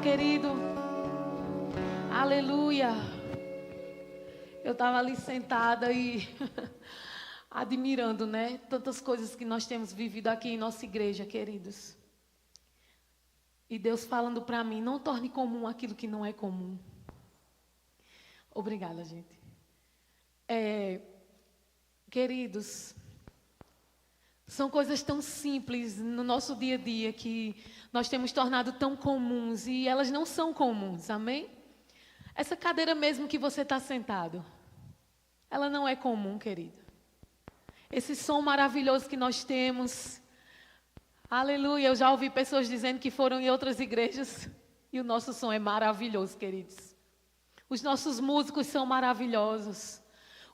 Querido, aleluia. Eu estava ali sentada e admirando, né? Tantas coisas que nós temos vivido aqui em nossa igreja, queridos. E Deus falando para mim, não torne comum aquilo que não é comum. Obrigada, gente. Queridos, são coisas tão simples no nosso dia a dia que nós temos tornado tão comuns e elas não são comuns, amém? Essa cadeira mesmo que você está sentado, ela não é comum, querido. Esse som maravilhoso que nós temos, aleluia, eu já ouvi pessoas dizendo que foram em outras igrejas e o nosso som é maravilhoso, queridos. Os nossos músicos são maravilhosos.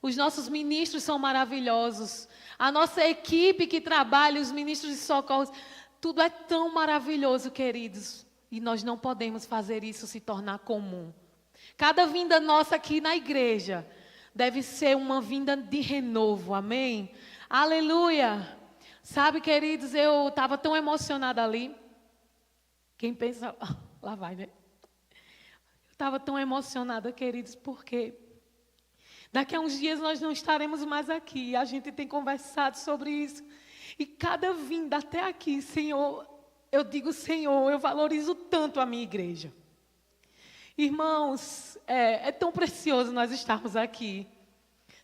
Os nossos ministros são maravilhosos. A nossa equipe que trabalha, os ministros de socorro, tudo é tão maravilhoso, queridos. E nós não podemos fazer isso se tornar comum. Cada vinda nossa aqui na igreja deve ser uma vinda de renovo, amém? Aleluia! Sabe, queridos, eu estava tão emocionada ali. Quem pensa, lá vai, né? Eu estava tão emocionada, queridos, porque daqui a uns dias nós não estaremos mais aqui. A gente tem conversado sobre isso. E cada vinda até aqui, Senhor, eu digo, Senhor, eu valorizo tanto a minha igreja. Irmãos, é tão precioso nós estarmos aqui.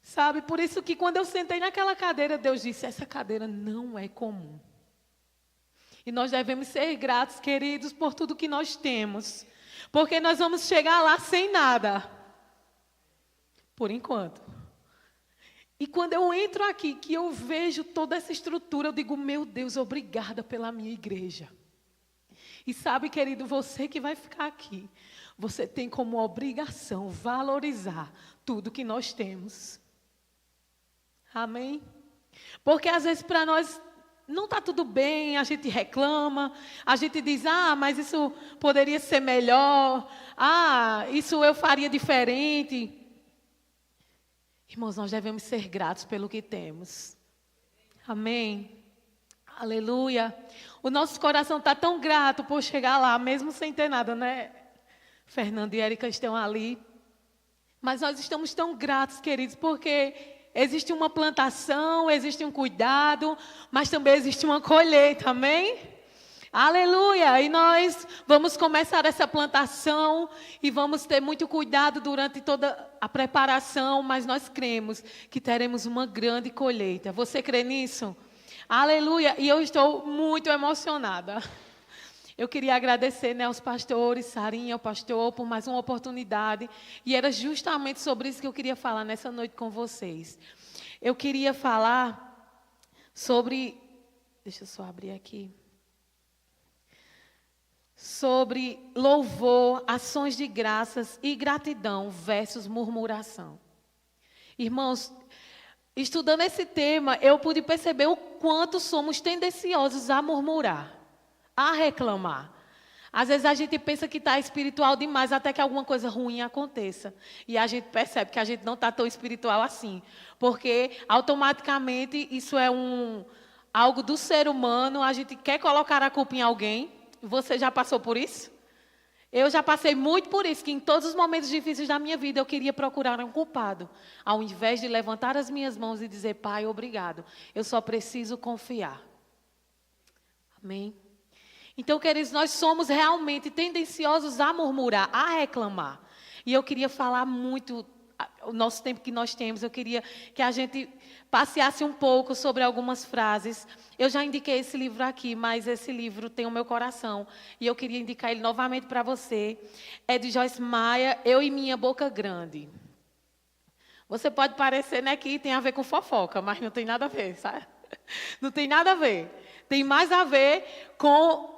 Sabe, por isso que quando eu sentei naquela cadeira, Deus disse, essa cadeira não é comum. E nós devemos ser gratos, queridos, por tudo que nós temos. Porque nós vamos chegar lá sem nada. Por enquanto. E quando eu entro aqui, que eu vejo toda essa estrutura, eu digo, meu Deus, obrigada pela minha igreja. E sabe, querido, você que vai ficar aqui, você tem como obrigação valorizar tudo que nós temos. Amém? Porque às vezes para nós não está tudo bem, a gente reclama, a gente diz, mas isso poderia ser melhor, isso eu faria diferente. Irmãos, nós devemos ser gratos pelo que temos. Amém? Aleluia. O nosso coração está tão grato por chegar lá, mesmo sem ter nada, né? Fernando e Érica estão ali. Mas nós estamos tão gratos, queridos, porque existe uma plantação, existe um cuidado, mas também existe uma colheita, amém? Aleluia! E nós vamos começar essa plantação e vamos ter muito cuidado durante toda a preparação, mas nós cremos que teremos uma grande colheita. Você crê nisso? Aleluia! E eu estou muito emocionada. Eu queria agradecer, né, aos pastores, Sarinha, ao pastor, por mais uma oportunidade. E era justamente sobre isso que eu queria falar nessa noite com vocês. Eu queria falar sobre... Deixa eu só abrir aqui. Sobre louvor, ações de graças e gratidão versus murmuração. Irmãos, estudando esse tema, eu pude perceber o quanto somos tendenciosos a murmurar, a reclamar. Às vezes a gente pensa que está espiritual demais até que alguma coisa ruim aconteça. E a gente percebe que a gente não está tão espiritual assim. Porque automaticamente isso é algo do ser humano, a gente quer colocar a culpa em alguém. Você já passou por isso? Eu já passei muito por isso, que em todos os momentos difíceis da minha vida eu queria procurar um culpado. Ao invés de levantar as minhas mãos e dizer, Pai, obrigado. Eu só preciso confiar. Amém? Então, queridos, nós somos realmente tendenciosos a murmurar, a reclamar. E eu queria falar muito, o nosso tempo que nós temos, eu queria que a gente passeasse um pouco sobre algumas frases. Eu já indiquei esse livro aqui, mas esse livro tem o meu coração. E eu queria indicar ele novamente para você. É de Joyce Meyer, Eu e Minha Boca Grande. Você pode parecer, né, que tem a ver com fofoca, mas não tem nada a ver, sabe? Não tem nada a ver. Tem mais a ver com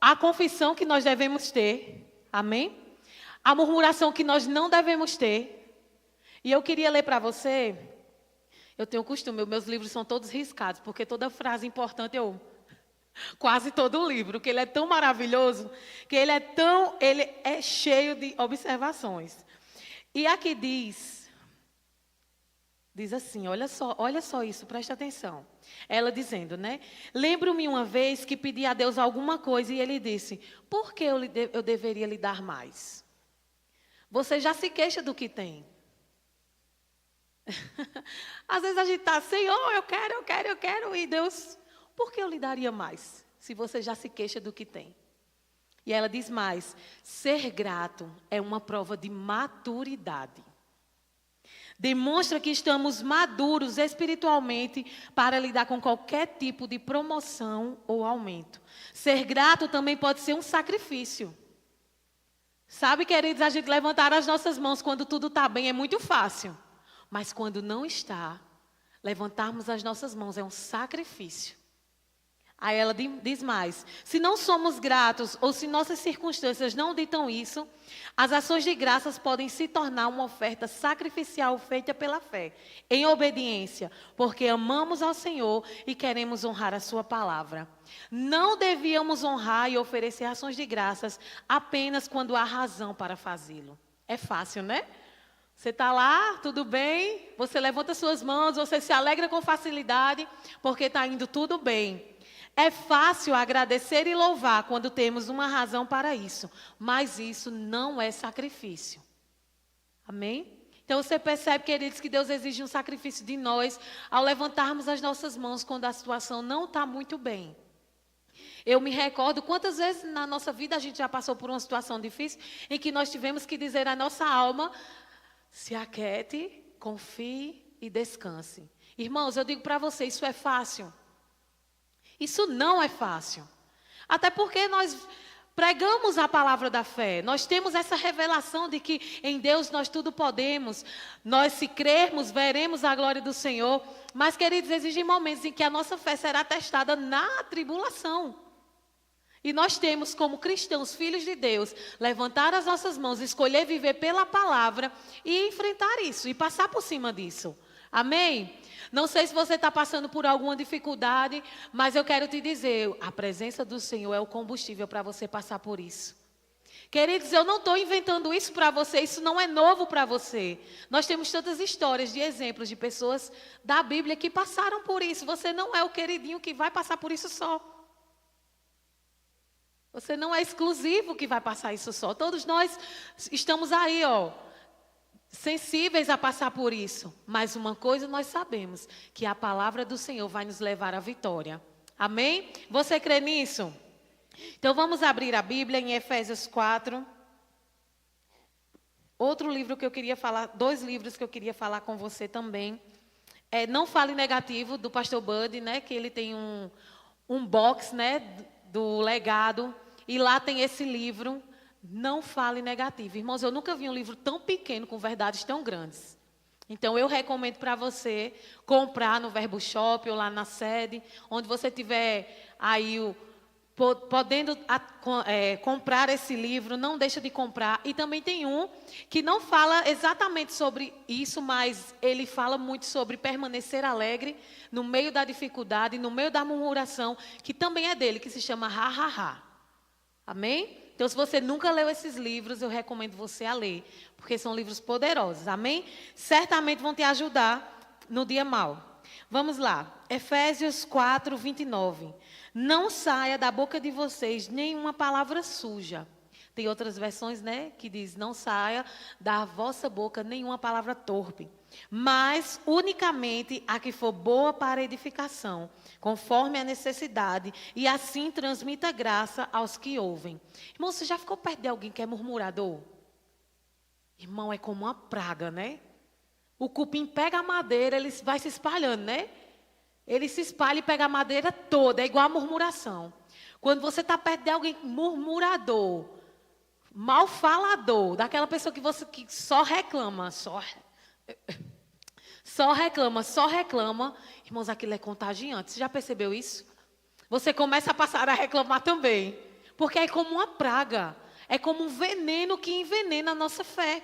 a confissão que nós devemos ter. Amém? A murmuração que nós não devemos ter. E eu queria ler para você. Eu tenho o costume, meus livros são todos riscados, porque toda frase importante quase todo o livro, que ele é tão maravilhoso, que ele é cheio de observações. E aqui diz, Diz assim, olha só isso, presta atenção. Ela dizendo, né? Lembro-me uma vez que pedi a Deus alguma coisa e ele disse, por que eu deveria lhe dar mais? Você já se queixa do que tem. Às vezes a gente está, Senhor, eu quero, e Deus, por que eu lhe daria mais? Se você já se queixa do que tem. E ela diz mais, ser grato é uma prova de maturidade. Demonstra que estamos maduros espiritualmente para lidar com qualquer tipo de promoção ou aumento. Ser grato também pode ser um sacrifício. Sabe, queridos, a gente levantar as nossas mãos quando tudo está bem é muito fácil. Mas quando não está, levantarmos as nossas mãos é um sacrifício. Aí ela diz mais, se não somos gratos ou se nossas circunstâncias não ditam isso, as ações de graças podem se tornar uma oferta sacrificial feita pela fé, em obediência, porque amamos ao Senhor e queremos honrar a sua palavra. Não devíamos honrar e oferecer ações de graças apenas quando há razão para fazê-lo. É fácil, né? Você está lá, tudo bem, você levanta suas mãos, você se alegra com facilidade, porque está indo tudo bem. É fácil agradecer e louvar quando temos uma razão para isso, mas isso não é sacrifício. Amém? Então você percebe, queridos, que Deus exige um sacrifício de nós ao levantarmos as nossas mãos quando a situação não está muito bem. Eu me recordo quantas vezes na nossa vida a gente já passou por uma situação difícil em que nós tivemos que dizer à nossa alma, se aquiete, confie e descanse. Irmãos, eu digo para vocês, isso é fácil? Isso não é fácil. Até porque nós pregamos a palavra da fé. Nós temos essa revelação de que em Deus nós tudo podemos. Nós, se crermos, veremos a glória do Senhor. Mas, queridos, existem momentos em que a nossa fé será testada na tribulação. E nós temos, como cristãos, filhos de Deus, levantar as nossas mãos, escolher viver pela palavra e enfrentar isso e passar por cima disso. Amém? Não sei se você está passando por alguma dificuldade, mas eu quero te dizer, a presença do Senhor é o combustível para você passar por isso. Queridos, eu não estou inventando isso para você, isso não é novo para você. Nós temos tantas histórias de exemplos de pessoas da Bíblia que passaram por isso. Você não é o queridinho que vai passar por isso só. Você não é exclusivo que vai passar isso só. Todos nós estamos aí, ó, sensíveis a passar por isso. Mas uma coisa nós sabemos, que a palavra do Senhor vai nos levar à vitória. Amém? Você crê nisso? Então vamos abrir a Bíblia em Efésios 4. Outro livro que eu queria falar, 2 livros que eu queria falar com você também. Não Fale Negativo, do pastor Bud, né? Que ele tem um box, né? Do legado. E lá tem esse livro, Não Fale Negativo. Irmãos, eu nunca vi um livro tão pequeno com verdades tão grandes. Então, eu recomendo para você comprar no Verbo Shop ou lá na sede, onde você tiver aí podendo comprar esse livro, não deixa de comprar. E também tem um que não fala exatamente sobre isso, mas ele fala muito sobre permanecer alegre no meio da dificuldade, no meio da murmuração, que também é dele, que se chama Ha, Ha, Ha. Amém? Então, se você nunca leu esses livros, eu recomendo você a ler, porque são livros poderosos, amém? Certamente vão te ajudar no dia mau. Vamos lá, Efésios 4, 29. Não saia da boca de vocês nenhuma palavra suja. Tem outras versões, né, que diz, não saia da vossa boca nenhuma palavra torpe, mas unicamente a que for boa para edificação, conforme a necessidade, e assim transmita graça aos que ouvem. Irmão, você já ficou perto de alguém que é murmurador? Irmão, é como uma praga, né? O cupim pega a madeira, ele vai se espalhando, né? Ele se espalha e pega a madeira toda, é igual a murmuração. Quando você está perto de alguém murmurador, mal falador, daquela pessoa que só reclama, só reclama, irmãos, aquilo é contagiante. Você já percebeu isso? Você começa a passar a reclamar também, porque é como uma praga, é como um veneno que envenena a nossa fé.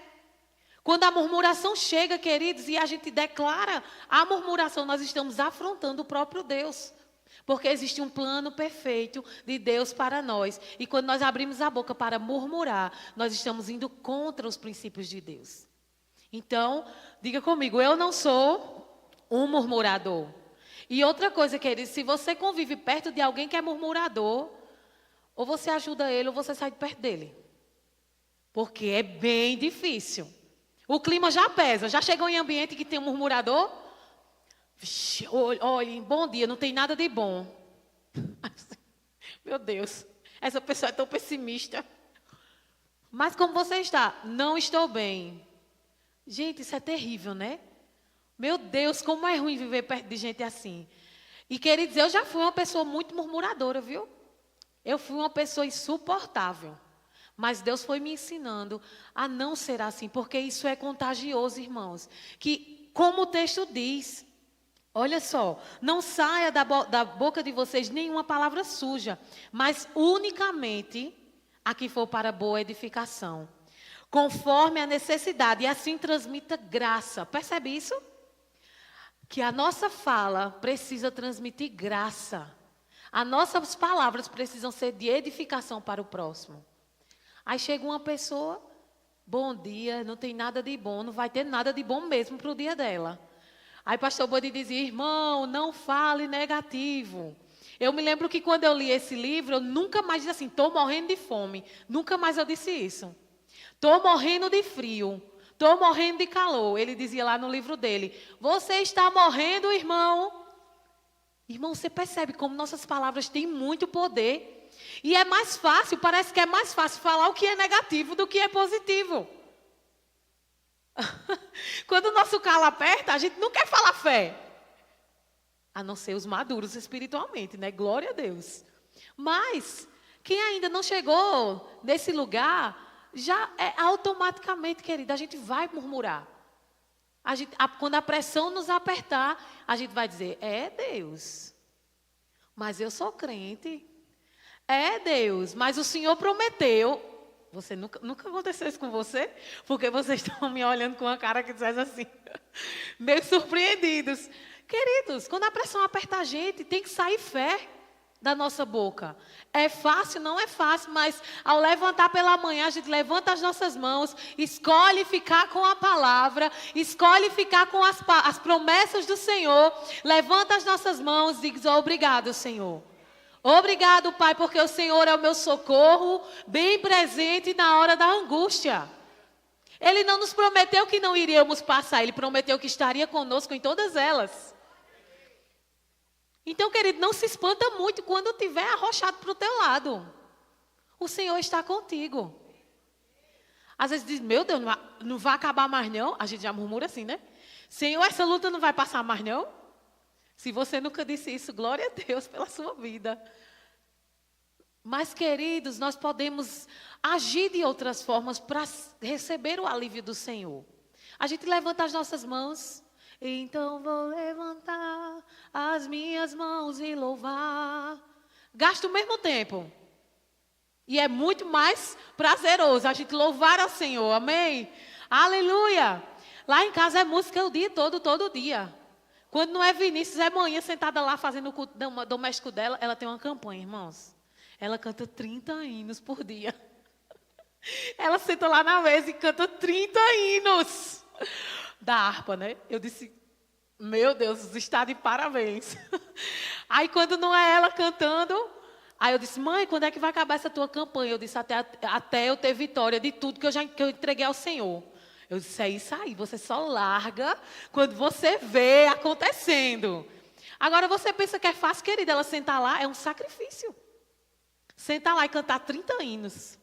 Quando a murmuração chega, queridos, e a gente declara a murmuração, nós estamos afrontando o próprio Deus. Porque existe um plano perfeito de Deus para nós. E quando nós abrimos a boca para murmurar, nós estamos indo contra os princípios de Deus. Então, diga comigo, eu não sou um murmurador. E outra coisa, querido, se você convive perto de alguém que é murmurador, ou você ajuda ele ou você sai de perto dele. Porque é bem difícil. O clima já pesa. Já chegou em ambiente que tem um murmurador? Vixe, olha, bom dia, não tem nada de bom. Meu Deus, essa pessoa é tão pessimista. Mas como você está? Não estou bem. Gente, isso é terrível, né? Meu Deus, como é ruim viver perto de gente assim. E queridos, eu já fui uma pessoa muito murmuradora, viu? Eu fui uma pessoa insuportável. Mas Deus foi me ensinando a não ser assim, porque isso é contagioso, irmãos. Que, como o texto diz, olha só, não saia da boca de vocês nenhuma palavra suja, mas unicamente a que for para boa edificação, conforme a necessidade, e assim transmita graça. Percebe isso? Que a nossa fala precisa transmitir graça. As nossas palavras precisam ser de edificação para o próximo. Aí chega uma pessoa, bom dia, não tem nada de bom, não vai ter nada de bom mesmo para o dia dela. Aí pastor Bodi dizia, irmão, não fale negativo. Eu me lembro que quando eu li esse livro, eu nunca mais disse assim, estou morrendo de fome. Nunca mais eu disse isso. Estou morrendo de frio. Estou morrendo de calor. Ele dizia lá no livro dele, você está morrendo, irmão? Irmão, você percebe como nossas palavras têm muito poder. E é mais fácil, parece que é mais fácil falar o que é negativo do que é positivo. Quando o nosso calo aperta, a gente não quer falar fé. A não ser os maduros espiritualmente, né? Glória a Deus. Mas, quem ainda não chegou nesse lugar, já é automaticamente, querida, a gente vai murmurar. Quando a pressão nos apertar, a gente vai dizer, é Deus. Mas eu sou crente. É Deus, mas o Senhor prometeu. Você nunca aconteceu isso com você? Porque vocês estão me olhando com uma cara que diz assim, meio surpreendidos. Queridos, quando a pressão aperta a gente, tem que sair fé da nossa boca. É fácil? Não é fácil, mas ao levantar pela manhã, a gente levanta as nossas mãos, escolhe ficar com a palavra, escolhe ficar com as promessas do Senhor, levanta as nossas mãos e diz, obrigado, Senhor. Obrigado, Pai, porque o Senhor é o meu socorro, bem presente na hora da angústia. Ele não nos prometeu que não iríamos passar, Ele prometeu que estaria conosco em todas elas. Então, querido, não se espanta muito quando tiver arrochado para o teu lado. O Senhor está contigo. Às vezes diz, meu Deus, não vai acabar mais não? A gente já murmura assim, né? Senhor, essa luta não vai passar mais não? Se você nunca disse isso, glória a Deus pela sua vida. Mas, queridos, nós podemos agir de outras formas para receber o alívio do Senhor. A gente levanta as nossas mãos. Então vou levantar as minhas mãos e louvar. Gasta o mesmo tempo. E é muito mais prazeroso a gente louvar ao Senhor. Amém? Aleluia! Lá em casa é música o dia todo, todo dia. Quando não é Vinícius, é manhã sentada lá fazendo o culto doméstico dela. Ela tem uma campanha, irmãos. Ela canta 30 hinos por dia. Ela senta lá na mesa e canta 30 hinos. Da harpa, né? Eu disse, meu Deus, está de parabéns. Aí quando não é ela cantando, aí eu disse, mãe, quando é que vai acabar essa tua campanha? Eu disse, até eu ter vitória de tudo que eu entreguei ao Senhor. Eu disse, é isso aí, você só larga quando você vê acontecendo. Agora você pensa que é fácil, querida, ela sentar lá, é um sacrifício. Sentar lá e cantar 30 hinos.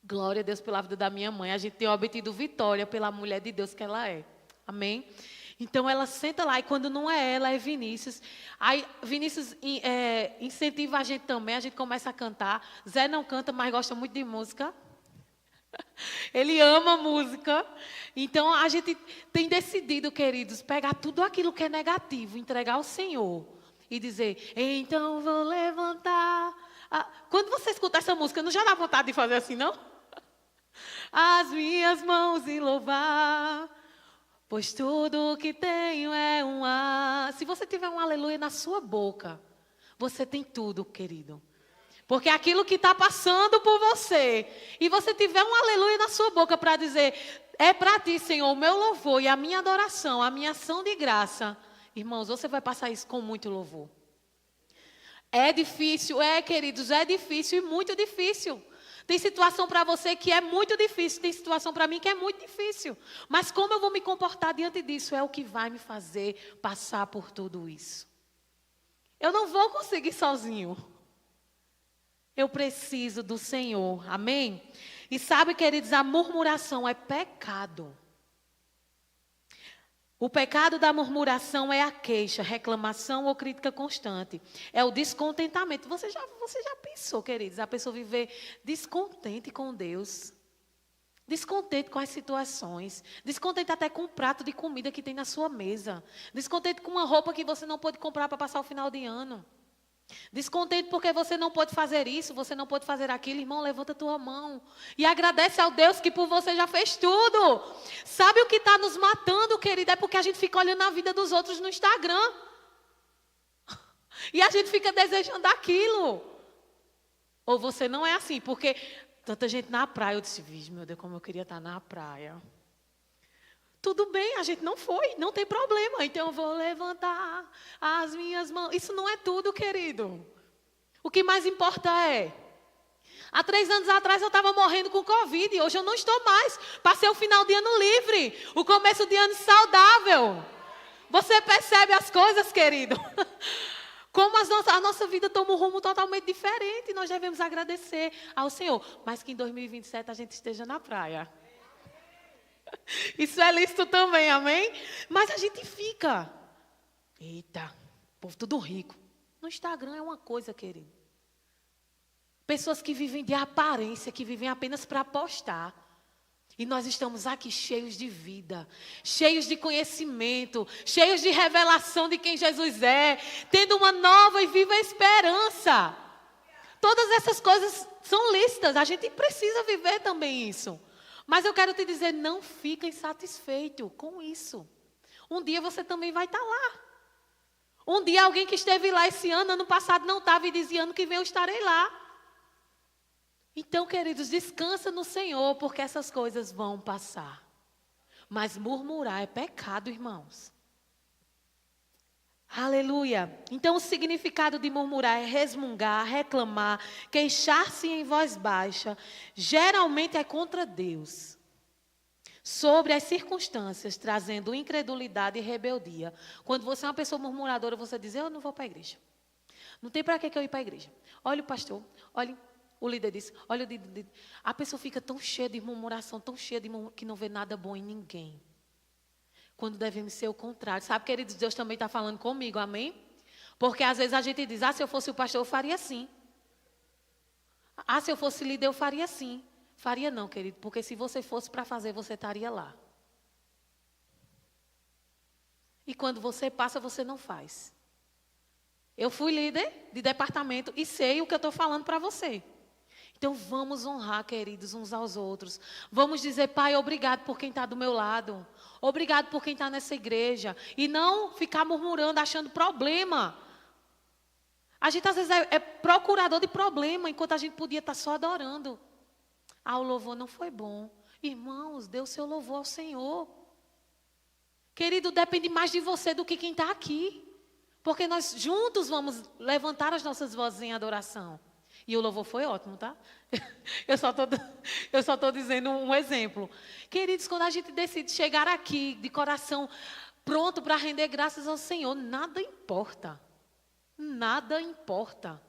Glória a Deus pela vida da minha mãe. A gente tem obtido vitória pela mulher de Deus que ela é. Amém? Então ela senta lá e quando não é ela, é Vinícius. Aí Vinícius incentiva a gente também, a gente começa a cantar. Zé não canta, mas gosta muito de música. Ele ama música. Então a gente tem decidido, queridos, pegar tudo aquilo que é negativo, entregar ao Senhor e dizer, então vou levantar. Quando você escuta essa música, não já dá vontade de fazer assim, não? As minhas mãos e louvar, pois tudo o que tenho é um Se você tiver um aleluia na sua boca, você tem tudo, querido. Porque aquilo que está passando por você, e você tiver um aleluia na sua boca para dizer, é para ti, Senhor, o meu louvor e a minha adoração, a minha ação de graça. Irmãos, você vai passar isso com muito louvor. É difícil, queridos, é difícil e muito difícil. Tem situação para você que é muito difícil, tem situação para mim que é muito difícil. Mas como eu vou me comportar diante disso é o que vai me fazer passar por tudo isso. Eu não vou conseguir sozinho. Eu preciso do Senhor, amém? E sabe, queridos, a murmuração é pecado. O pecado da murmuração é a queixa, reclamação ou crítica constante. É o descontentamento. Você já pensou, queridos, a pessoa viver descontente com Deus? Descontente com as situações. Descontente até com o prato de comida que tem na sua mesa. Descontente com uma roupa que você não pode comprar para passar o final de ano. Descontente porque você não pode fazer isso, você não pode fazer aquilo. Irmão, levanta a tua mão e agradece ao Deus que por você já fez tudo. Sabe o que está nos matando, querida? É porque a gente fica olhando a vida dos outros no Instagram. E a gente fica desejando aquilo. Ou você não é assim, porque tanta gente na praia. Eu disse, vixe, meu Deus, como eu queria estar na praia. Tudo bem, a gente não foi, não tem problema. Então eu vou levantar as minhas mãos. Isso não é tudo, querido. O que mais importa é... Há 3 anos atrás eu estava morrendo com Covid. E hoje eu não estou mais. Passei o final de ano livre. O começo de ano saudável. Você percebe as coisas, querido? Como a nossa vida toma um rumo totalmente diferente. Nós devemos agradecer ao Senhor. Mas que em 2027 a gente esteja na praia. Isso é lícito também, amém? Mas a gente fica. Eita, povo tudo rico. No Instagram é uma coisa, querido. Pessoas que vivem de aparência, que vivem apenas para postar. E nós estamos aqui cheios de vida, cheios de conhecimento, cheios de revelação de quem Jesus é, tendo uma nova e viva esperança. Todas essas coisas são lícitas, a gente precisa viver também isso. Mas eu quero te dizer, não fica insatisfeito com isso. Um dia você também vai estar lá. Um dia alguém que esteve lá esse ano, ano passado não estava e dizia, ano que vem eu estarei lá. Então, queridos, descansa no Senhor, porque essas coisas vão passar. Mas murmurar é pecado, irmãos. Aleluia. Então, o significado de murmurar é resmungar, reclamar, queixar-se em voz baixa. Geralmente é contra Deus. Sobre as circunstâncias, trazendo incredulidade e rebeldia. Quando você é uma pessoa murmuradora, você diz, eu não vou para a igreja. Não tem para que eu ir para a igreja. Olha o pastor, olha o líder disse, olha o líder. A pessoa fica tão cheia de murmuração, tão cheia de que não vê nada bom em ninguém. Quando devemos ser o contrário. Sabe, queridos, Deus também está falando comigo, amém? Porque às vezes a gente diz, se eu fosse o pastor, eu faria assim. Se eu fosse líder, eu faria assim. Faria não, querido, porque se você fosse para fazer, você estaria lá. E quando você passa, você não faz. Eu fui líder de departamento e sei o que eu estou falando para você. Então vamos honrar, queridos, uns aos outros. Vamos dizer, Pai, obrigado por quem está do meu lado. Obrigado por quem está nessa igreja. E não ficar murmurando, achando problema. A gente às vezes é procurador de problema, enquanto a gente podia estar só adorando. O louvor não foi bom. Irmãos, dê o seu louvor ao Senhor. Querido, depende mais de você do que quem está aqui. Porque nós juntos vamos levantar as nossas vozes em adoração. E o louvor foi ótimo, tá? Eu só estou dizendo um exemplo. Queridos, quando a gente decide chegar aqui de coração pronto para render graças ao Senhor, nada importa. Nada importa.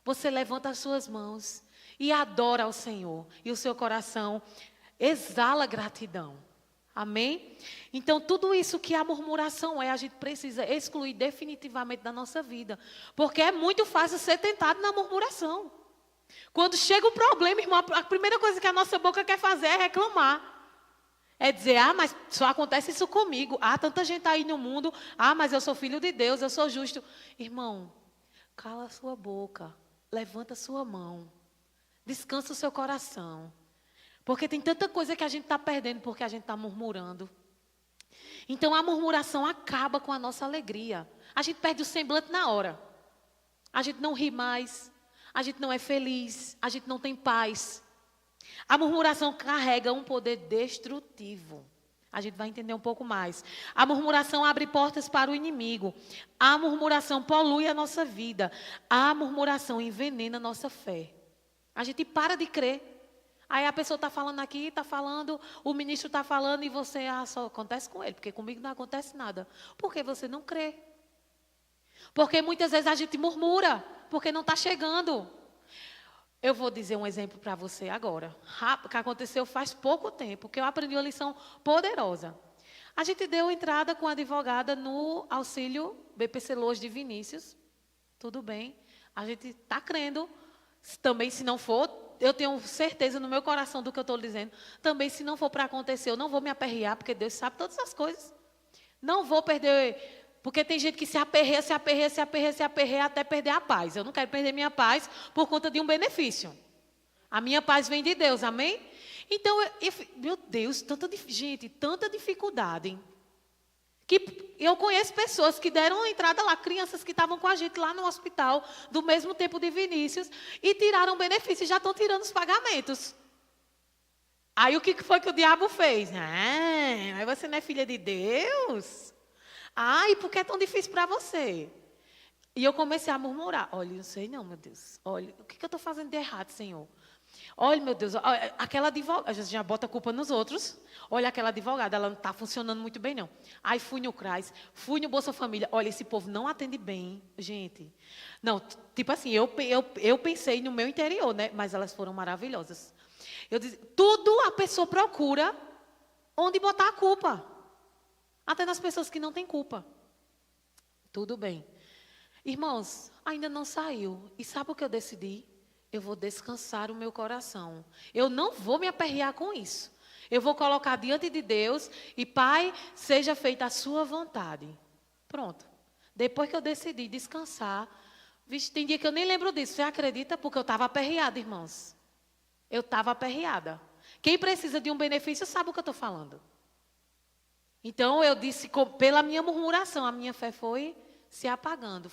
Você levanta as suas mãos e adora ao Senhor. E o seu coração exala gratidão. Amém? Então, tudo isso que a murmuração a gente precisa excluir definitivamente da nossa vida. Porque é muito fácil ser tentado na murmuração. Quando chega o problema, irmão, a primeira coisa que a nossa boca quer fazer é reclamar. É dizer, mas só acontece isso comigo. Tanta gente aí no mundo. Mas eu sou filho de Deus, eu sou justo. Irmão, cala a sua boca. Levanta a sua mão. Descansa o seu coração. Porque tem tanta coisa que a gente está perdendo porque a gente está murmurando. Então a murmuração acaba com a nossa alegria. A gente perde o semblante na hora. A gente não ri mais. a gente não é feliz, a gente não tem paz. A murmuração carrega um poder destrutivo. A gente vai entender um pouco mais. A murmuração abre portas para o inimigo. A murmuração polui a nossa vida. A murmuração envenena a nossa fé. A gente para de crer. Aí a pessoa está falando aqui, está falando, o ministro está falando e você, só acontece com ele, porque comigo não acontece nada. Porque você não crê. Porque muitas vezes a gente murmura, porque não está chegando. Eu vou dizer um exemplo para você agora, que aconteceu faz pouco tempo, que eu aprendi uma lição poderosa. A gente deu entrada com a advogada no auxílio BPC Lojas de Vinícius. Tudo bem, a gente está crendo. Também, se não for, eu tenho certeza no meu coração do que eu estou dizendo. Também, se não for para acontecer, eu não vou me aperrear, porque Deus sabe todas as coisas. Não vou perder... Porque tem gente que se aperreia até perder a paz. Eu não quero perder minha paz por conta de um benefício. A minha paz vem de Deus, amém? Então, meu Deus, tanta dificuldade. Que eu conheço pessoas que deram entrada lá, crianças que estavam com a gente lá no hospital, do mesmo tempo de Vinícius, e tiraram benefício, e já estão tirando os pagamentos. Aí o que foi que o diabo fez? Mas você não é filha de Deus? E por que é tão difícil para você? E eu comecei a murmurar. Olha, não sei não, meu Deus. Olha, o que eu estou fazendo de errado, Senhor? Olha, meu Deus, aquela advogada, a gente já bota a culpa nos outros. Olha, aquela advogada, ela não está funcionando muito bem, não. Aí fui no CRAS, fui no Bolsa Família. Olha, esse povo não atende bem, gente. Não, tipo assim, eu pensei no meu interior, né? Mas elas foram maravilhosas. Eu disse, tudo a pessoa procura onde botar a culpa. Até nas pessoas que não têm culpa. Tudo bem. Irmãos, ainda não saiu. E sabe o que eu decidi? Eu vou descansar o meu coração. Eu não vou me aperrear com isso. Eu vou colocar diante de Deus e, Pai, seja feita a sua vontade. Pronto. Depois que eu decidi descansar, vixe, tem dia que eu nem lembro disso. Você acredita? Porque eu estava aperreada, irmãos. Eu estava aperreada. Quem precisa de um benefício sabe o que eu estou falando. Então, eu disse, pela minha murmuração, a minha fé foi se apagando.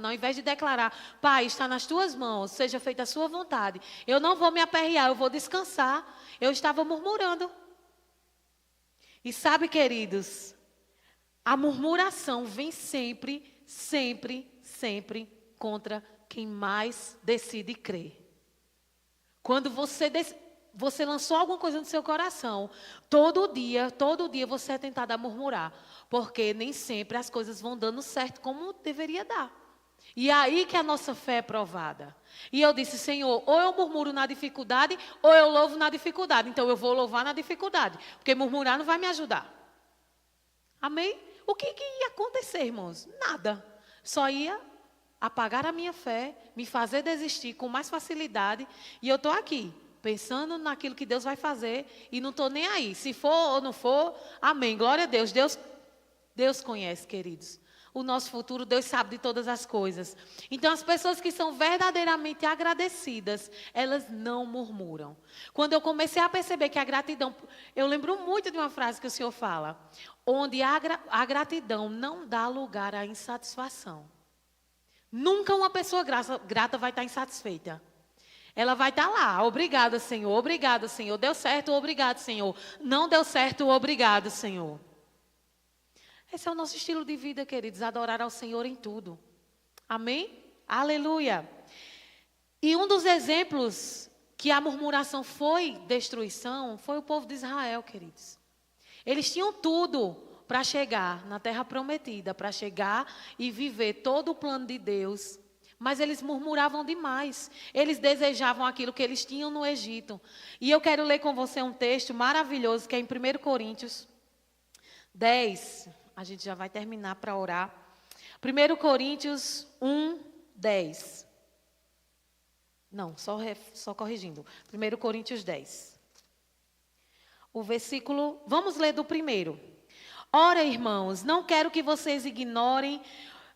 Ao invés de declarar, Pai, está nas tuas mãos, seja feita a sua vontade. Eu não vou me aperrear, eu vou descansar. Eu estava murmurando. E sabe, queridos, a murmuração vem sempre contra quem mais decide crer. Quando você lançou alguma coisa no seu coração, todo dia você é tentado a murmurar, porque nem sempre as coisas vão dando certo como deveria dar. E é aí que a nossa fé é provada. E eu disse, Senhor, ou eu murmuro na dificuldade, ou eu louvo na dificuldade. Então eu vou louvar na dificuldade, porque murmurar não vai me ajudar. Amém? O que ia acontecer, irmãos? Nada. Só ia apagar a minha fé, me fazer desistir com mais facilidade, e eu estou aqui, pensando naquilo que Deus vai fazer e não estou nem aí. Se for ou não for, amém. Glória a Deus. Deus conhece, queridos. O nosso futuro, Deus sabe de todas as coisas. Então, as pessoas que são verdadeiramente agradecidas, elas não murmuram. Quando eu comecei a perceber que a gratidão... Eu lembro muito de uma frase que o Senhor fala. Onde a gratidão não dá lugar à insatisfação. Nunca uma pessoa grata vai estar insatisfeita. Ela vai estar lá, obrigada, Senhor, deu certo, obrigado, Senhor, não deu certo, obrigado, Senhor. Esse é o nosso estilo de vida, queridos, adorar ao Senhor em tudo. Amém? Aleluia. E um dos exemplos que a murmuração foi destruição, foi o povo de Israel, queridos. Eles tinham tudo para chegar na terra prometida, para chegar e viver todo o plano de Deus. Mas eles murmuravam demais. Eles desejavam aquilo que eles tinham no Egito. E eu quero ler com você um texto maravilhoso, que é em 1 Coríntios 10. A gente já vai terminar para orar. 1 Coríntios 1, 10. Não, só corrigindo. 1 Coríntios 10. O versículo... Vamos ler do primeiro. Ora, irmãos, não quero que vocês ignorem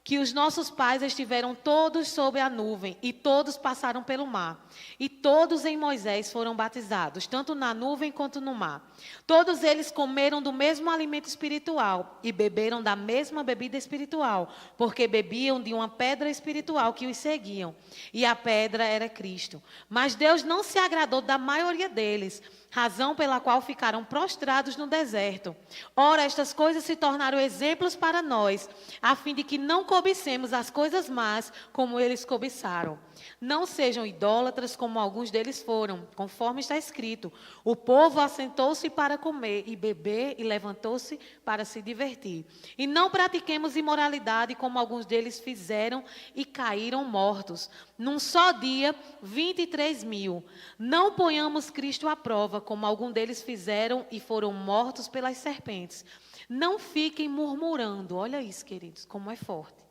que os nossos pais estiveram todos sob a nuvem, e todos passaram pelo mar. E todos em Moisés foram batizados, tanto na nuvem quanto no mar. Todos eles comeram do mesmo alimento espiritual e beberam da mesma bebida espiritual, porque bebiam de uma pedra espiritual que os seguiam. E a pedra era Cristo. Mas Deus não se agradou da maioria deles, razão pela qual ficaram prostrados no deserto. Ora, estas coisas se tornaram exemplos para nós, a fim de que não cobicemos as coisas más como eles cobiçaram. Não sejam idólatras como alguns deles foram, conforme está escrito. O povo assentou-se para comer e beber e levantou-se para se divertir. E não pratiquemos imoralidade como alguns deles fizeram e caíram mortos. Num só dia, 23.000. Não ponhamos Cristo à prova, como alguns deles fizeram e foram mortos pelas serpentes. Não fiquem murmurando. Olha isso, queridos, como é forte.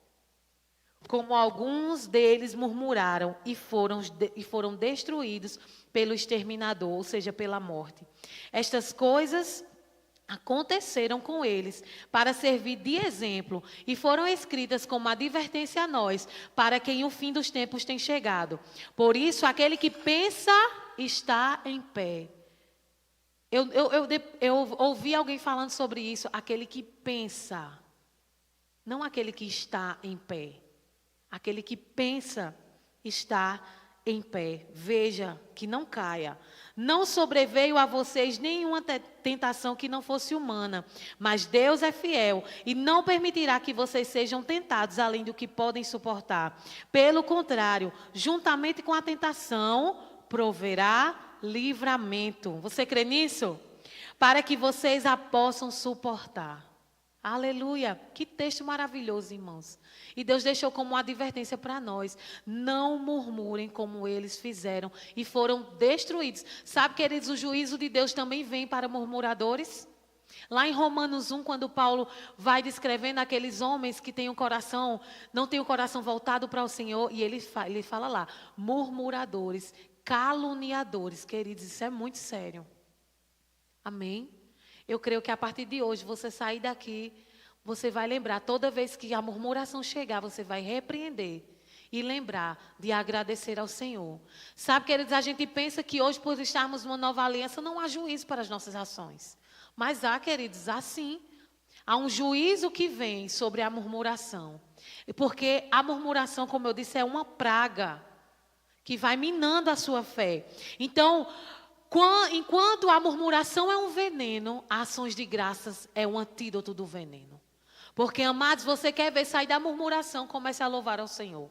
Como alguns deles murmuraram e foram destruídos pelo exterminador, ou seja, pela morte. Estas coisas aconteceram com eles para servir de exemplo e foram escritas como advertência a nós, para quem o fim dos tempos tem chegado. Por isso, aquele que pensa está em pé. Eu ouvi alguém falando sobre isso, aquele que pensa, não aquele que está em pé. Aquele que pensa está em pé. Veja que não caia. Não sobreveio a vocês nenhuma tentação que não fosse humana, mas Deus é fiel e não permitirá que vocês sejam tentados além do que podem suportar. Pelo contrário, juntamente com a tentação, proverá livramento. Você crê nisso? Para que vocês a possam suportar. Aleluia, que texto maravilhoso, irmãos. E Deus deixou como uma advertência para nós. Não murmurem como eles fizeram e foram destruídos. Sabe, queridos, o juízo de Deus também vem para murmuradores? Lá em Romanos 1, quando Paulo vai descrevendo aqueles homens que têm o coração, não têm o coração voltado para o Senhor, e ele fala lá, murmuradores, caluniadores. Queridos, isso é muito sério. Amém? Eu creio que a partir de hoje, você sair daqui, você vai lembrar, toda vez que a murmuração chegar, você vai repreender e lembrar de agradecer ao Senhor. Sabe, queridos, a gente pensa que hoje, por estarmos numa nova aliança, não há juízo para as nossas ações. Mas há, queridos, há sim. Há um juízo que vem sobre a murmuração. Porque a murmuração, como eu disse, é uma praga que vai minando a sua fé. Então, enquanto a murmuração é um veneno, ações de graças é um antídoto do veneno. Porque, amados, você quer ver sair da murmuração, comece a louvar ao Senhor.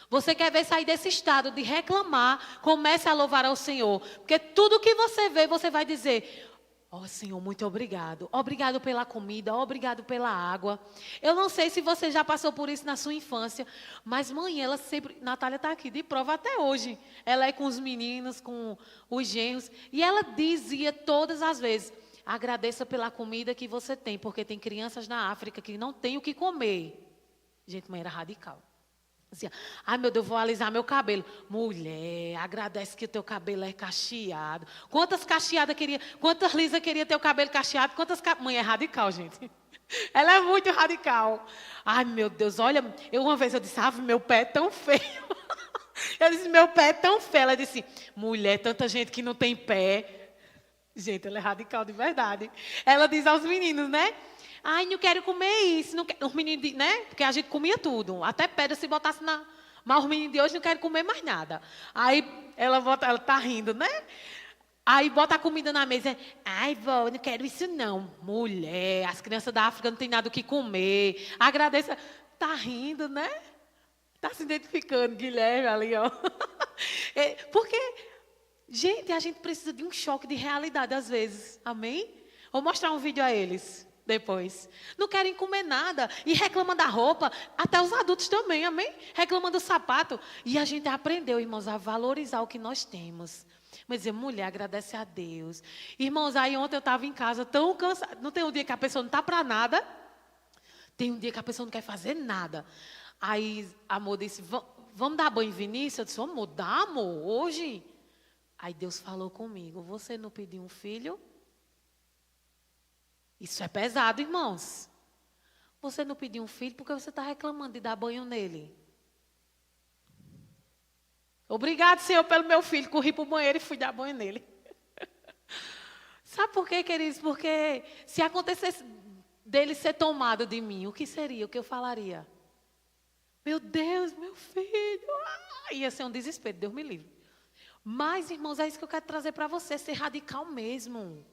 Você quer ver sair desse estado de reclamar, comece a louvar ao Senhor. Porque tudo que você vê, você vai dizer, ó Senhor, muito obrigado. Obrigado pela comida, obrigado pela água. Eu não sei se você já passou por isso na sua infância, mas mãe, ela sempre, Natália está aqui de prova até hoje. Ela é com os meninos, com os genros, e ela dizia todas as vezes, agradeça pela comida que você tem, porque tem crianças na África que não têm o que comer. Gente, mãe era radical. Dizia, ai meu Deus, vou alisar meu cabelo. Mulher, agradece que o teu cabelo é cacheado. Quantas lisas queria ter o cabelo cacheado? Mãe é radical, gente. Ela é muito radical. Ai meu Deus, olha, uma vez eu disse, meu pé é tão feio. Eu disse, meu pé é tão feio. Ela disse, mulher, tanta gente que não tem pé. Gente, ela é radical de verdade. Ela diz aos meninos, né? Ai, não quero comer isso. Não quero. Os meninos, né? Porque a gente comia tudo. Até pedra se botasse na... Mas os meninos de hoje não querem comer mais nada. Aí ela tá rindo, né? Aí bota a comida na mesa. Ai, vó, não quero isso não. Mulher, as crianças da África não têm nada o que comer. Agradeça. Tá rindo, né? Tá se identificando, Guilherme, ali, ó. Porque... gente, a gente precisa de um choque de realidade às vezes. Amém? Vou mostrar um vídeo a eles depois. Não querem comer nada e reclamam da roupa. Até os adultos também, amém? Reclamam do sapato. E a gente aprendeu, irmãos, a valorizar o que nós temos. Mas dizer, mulher, agradece a Deus. Irmãos, aí ontem eu estava em casa tão cansada. Não tem um dia que a pessoa não está para nada? Tem um dia que a pessoa não quer fazer nada. Aí a amor disse, vamos dar banho em Vinícius? Eu disse, amor, dá, amor, hoje... Aí Deus falou comigo, você não pediu um filho? Isso é pesado, irmãos. Você não pediu um filho porque você está reclamando de dar banho nele. Obrigado, Senhor, pelo meu filho. Corri para o banheiro e fui dar banho nele. Sabe por quê, queridos? Porque se acontecesse dele ser tomado de mim, o que seria? O que eu falaria? Meu Deus, meu filho. Ia ser um desespero, Deus me livre. Mas, irmãos, é isso que eu quero trazer para você, ser radical mesmo.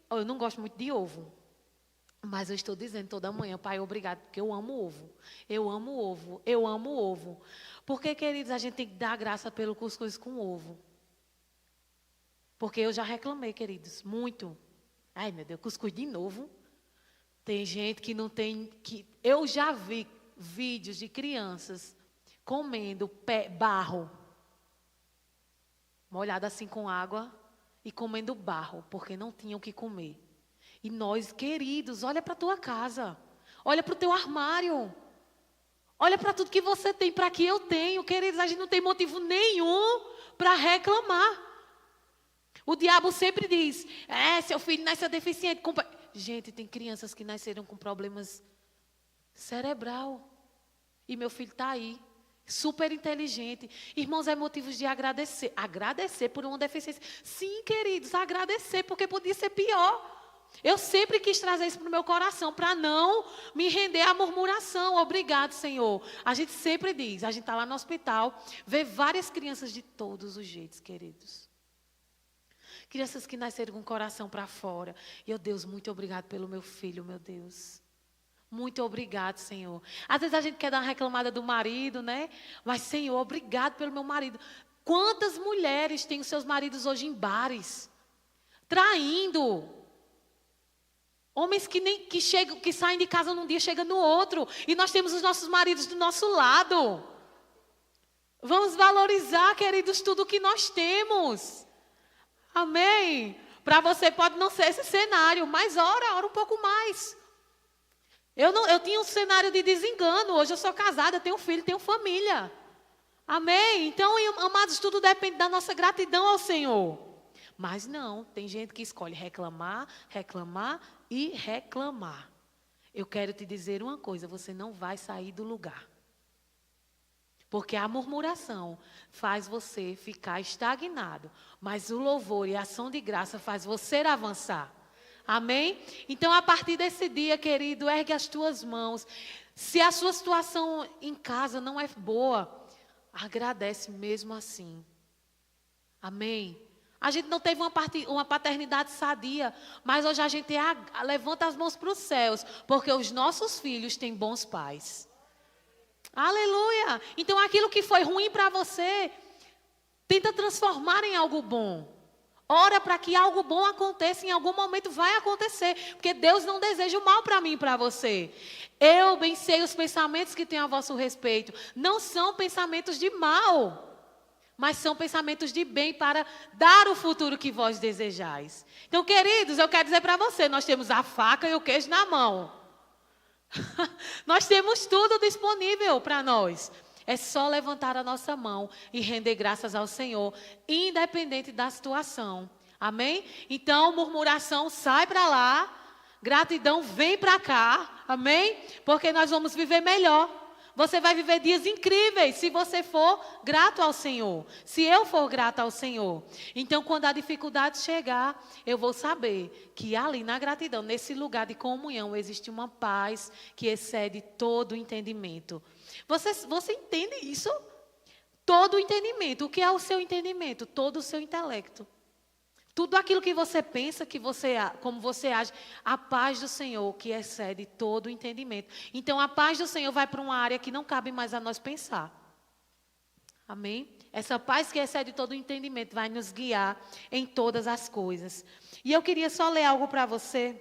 Eu não gosto muito de ovo. Mas eu estou dizendo toda manhã, Pai, obrigado, porque eu amo ovo. Eu amo ovo, eu amo ovo. Porque, queridos, a gente tem que dar graça pelo cuscuz com ovo. Porque eu já reclamei, queridos, muito. Ai, meu Deus, cuscuz de novo. Tem gente que não tem... Eu já vi vídeos de crianças comendo barro. Molhado assim com água e comendo barro, porque não tinham o que comer. E nós, queridos, olha para a tua casa, olha para o teu armário, olha para tudo que você tem, para que eu tenho. Queridos, a gente não tem motivo nenhum para reclamar. O diabo sempre diz, seu filho nasceu deficiente. Gente, tem crianças que nasceram com problemas cerebral. E meu filho está aí, super inteligente. Irmãos, é motivo de agradecer. Agradecer por uma deficiência. Sim, queridos, agradecer, porque podia ser pior. Eu sempre quis trazer isso para o meu coração, para não me render à murmuração. Obrigado, Senhor. A gente sempre diz, a gente está lá no hospital, vê várias crianças de todos os jeitos, queridos. Crianças que nasceram com o coração para fora. E eu, Deus, muito obrigado pelo meu filho, meu Deus. Muito obrigado, Senhor. Às vezes a gente quer dar uma reclamada do marido, né? Mas, Senhor, obrigado pelo meu marido. Quantas mulheres têm os seus maridos hoje em bares? Traindo. Homens que saem de casa num dia, chegam no outro. E nós temos os nossos maridos do nosso lado. Vamos valorizar, queridos, tudo que nós temos. Amém? Para você pode não ser esse cenário, mas ora um pouco mais. Eu tinha um cenário de desengano. Hoje eu sou casada, eu tenho filho, tenho família. Amém? Então, amados, tudo depende da nossa gratidão ao Senhor. Mas não, tem gente que escolhe reclamar, reclamar e reclamar. Eu quero te dizer uma coisa, você não vai sair do lugar. Porque a murmuração faz você ficar estagnado. Mas o louvor e a ação de graça faz você avançar. Amém? Então, a partir desse dia, querido, ergue as tuas mãos. Se a sua situação em casa não é boa, agradece mesmo assim. Amém? A gente não teve uma paternidade sadia, mas hoje a gente levanta as mãos para os céus, porque os nossos filhos têm bons pais. Aleluia! Então aquilo que foi ruim para você, tenta transformar em algo bom. Ora para que algo bom aconteça, em algum momento vai acontecer, porque Deus não deseja o mal para mim e para você. Eu bem sei os pensamentos que tenho a vosso respeito, não são pensamentos de mal, mas são pensamentos de bem para dar o futuro que vós desejais. Então, queridos, eu quero dizer para você, nós temos a faca e o queijo na mão. Nós temos tudo disponível para nós. É só levantar a nossa mão e render graças ao Senhor, independente da situação. Amém? Então, murmuração sai para lá, gratidão vem para cá. Amém? Porque nós vamos viver melhor. Você vai viver dias incríveis se você for grato ao Senhor. Se eu for grata ao Senhor. Então, quando a dificuldade chegar, eu vou saber que ali na gratidão, nesse lugar de comunhão, existe uma paz que excede todo o entendimento. Você entende isso? Todo o entendimento. O que é o seu entendimento? Todo o seu intelecto. Tudo aquilo que você pensa, como você age, a paz do Senhor que excede todo o entendimento. Então, a paz do Senhor vai para uma área que não cabe mais a nós pensar. Amém? Essa paz que excede todo o entendimento vai nos guiar em todas as coisas. E eu queria só ler algo para você.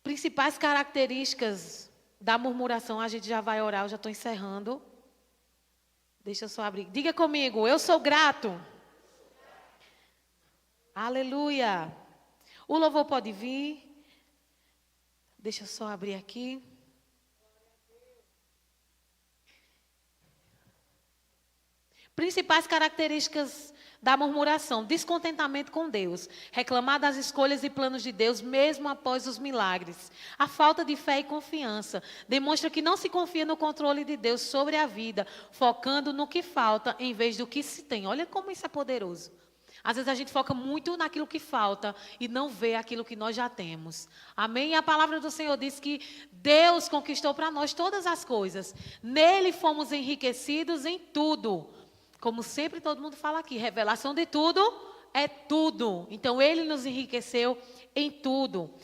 Principais características da murmuração. A gente já vai orar, eu já estou encerrando. Deixa eu só abrir. Diga comigo, eu sou grato. Aleluia. O louvor pode vir. Deixa eu só abrir aqui. Principais características da murmuração: descontentamento com Deus, reclamar das escolhas e planos de Deus mesmo após os milagres. A falta de fé e confiança demonstra que não se confia no controle de Deus sobre a vida, focando no que falta em vez do que se tem. Olha como isso é poderoso. Às vezes a gente foca muito naquilo que falta e não vê aquilo que nós já temos. Amém? E a palavra do Senhor diz que Deus conquistou para nós todas as coisas. Nele fomos enriquecidos em tudo. Como sempre todo mundo fala aqui, revelação de tudo é tudo. Então Ele nos enriqueceu em tudo.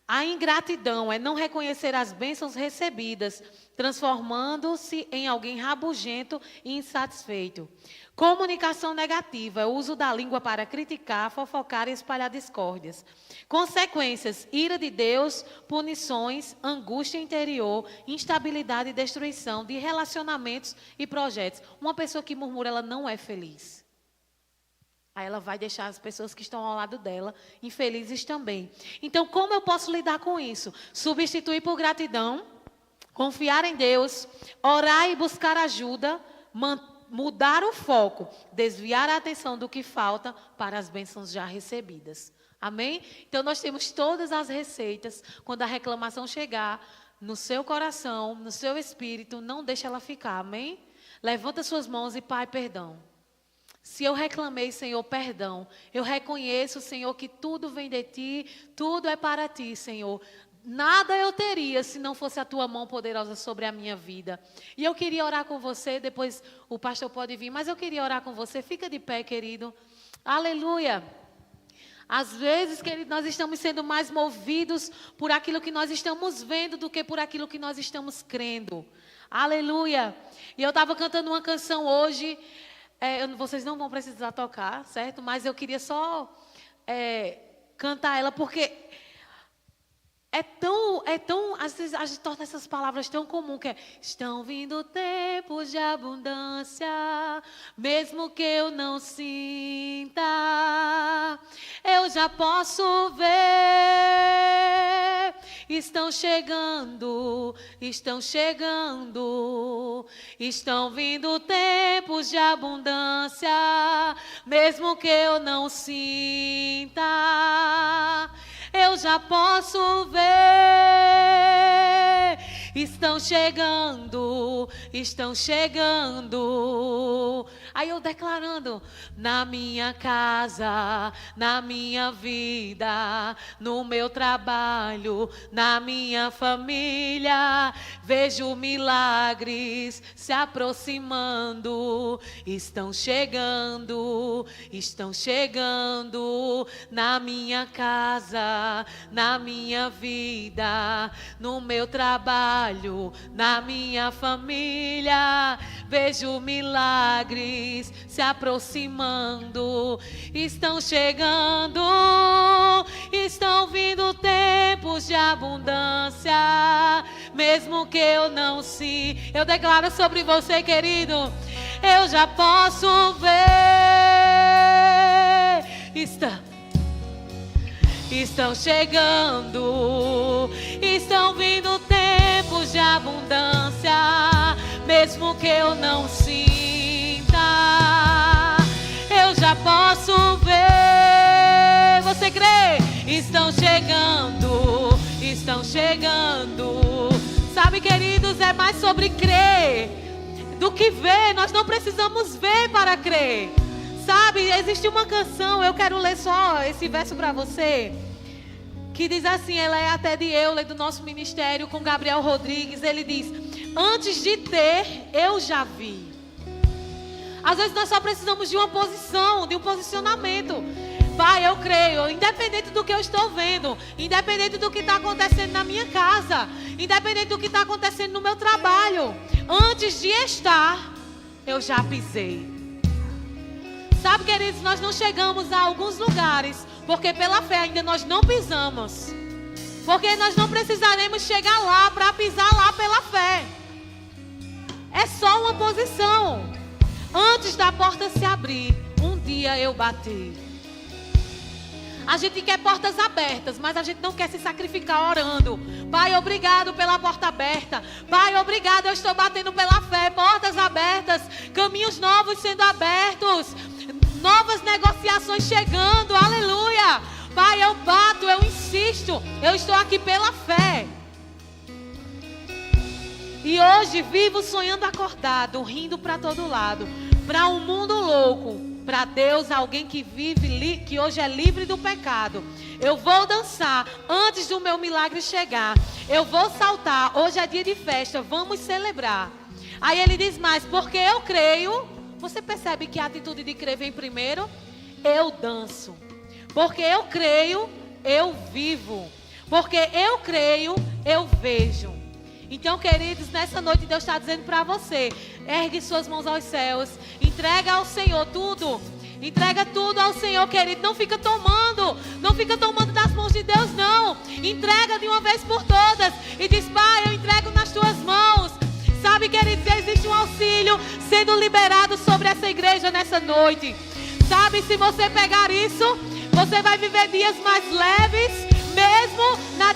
A ingratidão é não reconhecer as bênçãos recebidas, transformando-se em alguém rabugento e insatisfeito. Comunicação negativa é o uso da língua para criticar, fofocar e espalhar discórdias. Consequências: ira de Deus, punições, angústia interior, instabilidade e destruição de relacionamentos e projetos. Uma pessoa que murmura, ela não é feliz. Aí ela vai deixar as pessoas que estão ao lado dela infelizes também. Então, como eu posso lidar com isso? Substituir por gratidão, confiar em Deus, orar e buscar ajuda, mudar o foco, desviar a atenção do que falta para as bênçãos já recebidas. Amém? Então, nós temos todas as receitas. Quando a reclamação chegar no seu coração, no seu espírito, não deixe ela ficar. Amém? Levanta suas mãos e, Pai, perdão. Se eu reclamei, Senhor, perdão. Eu reconheço, Senhor, que tudo vem de Ti, tudo é para Ti, Senhor. Nada eu teria se não fosse a Tua mão poderosa sobre a minha vida. E eu queria orar com você, depois o pastor pode vir, mas eu queria orar com você. Fica de pé, querido. Aleluia. Às vezes, querido, nós estamos sendo mais movidos por aquilo que nós estamos vendo do que por aquilo que nós estamos crendo. Aleluia. E eu estava cantando uma canção hoje. Vocês não vão precisar tocar, certo? Mas eu queria só cantar ela, porque às vezes a gente torna essas palavras tão comuns, que é: estão vindo tempos de abundância, mesmo que eu não sinta, eu já posso ver, estão chegando, estão vindo tempos de abundância, mesmo que eu não sinta, eu já posso ver. Estão chegando. Aí eu declarando: na minha casa, na minha vida, no meu trabalho, na minha família, vejo milagres se aproximando. Estão chegando na minha casa, na minha vida, no meu trabalho, na minha família, vejo milagres se aproximando. Estão chegando, estão vindo tempos de abundância, mesmo que eu não se. Eu declaro sobre você, querido, eu já posso ver. Estão chegando, estão vindo tempos de abundância, mesmo que eu não sinta, eu já posso ver. Você crê? Estão chegando. Sabe, queridos, é mais sobre crer do que ver. Nós não precisamos ver para crer. Sabe, existe uma canção, eu quero ler só esse verso para você, que diz assim, ela é até de Euler, do nosso ministério, com Gabriel Rodrigues. Ele diz: antes de ter, eu já vi. Às vezes nós só precisamos de uma posição, de um posicionamento. Pai, eu creio, independente do que eu estou vendo, independente do que está acontecendo na minha casa, independente do que está acontecendo no meu trabalho, antes de estar, eu já pisei. Sabe, queridos, nós não chegamos a alguns lugares porque pela fé ainda nós não pisamos. Porque nós não precisaremos chegar lá para pisar lá pela fé. É só uma posição. Antes da porta se abrir, um dia eu bati. A gente quer portas abertas, mas a gente não quer se sacrificar orando. Pai, obrigado pela porta aberta. Pai, obrigado, eu estou batendo pela fé. Portas abertas, caminhos novos sendo abertos, novas negociações chegando. Aleluia. Pai, eu bato, eu insisto. Eu estou aqui pela fé. E hoje vivo sonhando acordado, rindo para todo lado. Para um mundo louco, para Deus, alguém que vive, que hoje é livre do pecado. Eu vou dançar antes do meu milagre chegar. Eu vou saltar, hoje é dia de festa, vamos celebrar. Aí ele diz mais, porque eu creio. Você percebe que a atitude de crer vem primeiro? Eu danço. Porque eu creio, eu vivo. Porque eu creio, eu vejo. Então, queridos, nessa noite Deus está dizendo para você, ergue suas mãos aos céus, entrega ao Senhor tudo, entrega tudo ao Senhor, querido, não fica tomando das mãos de Deus, não, entrega de uma vez por todas, e diz, Pai, eu entrego nas tuas mãos. Sabe, queridos, existe um auxílio sendo liberado sobre essa igreja nessa noite, sabe, se você pegar isso, você vai viver dias mais leves, mesmo na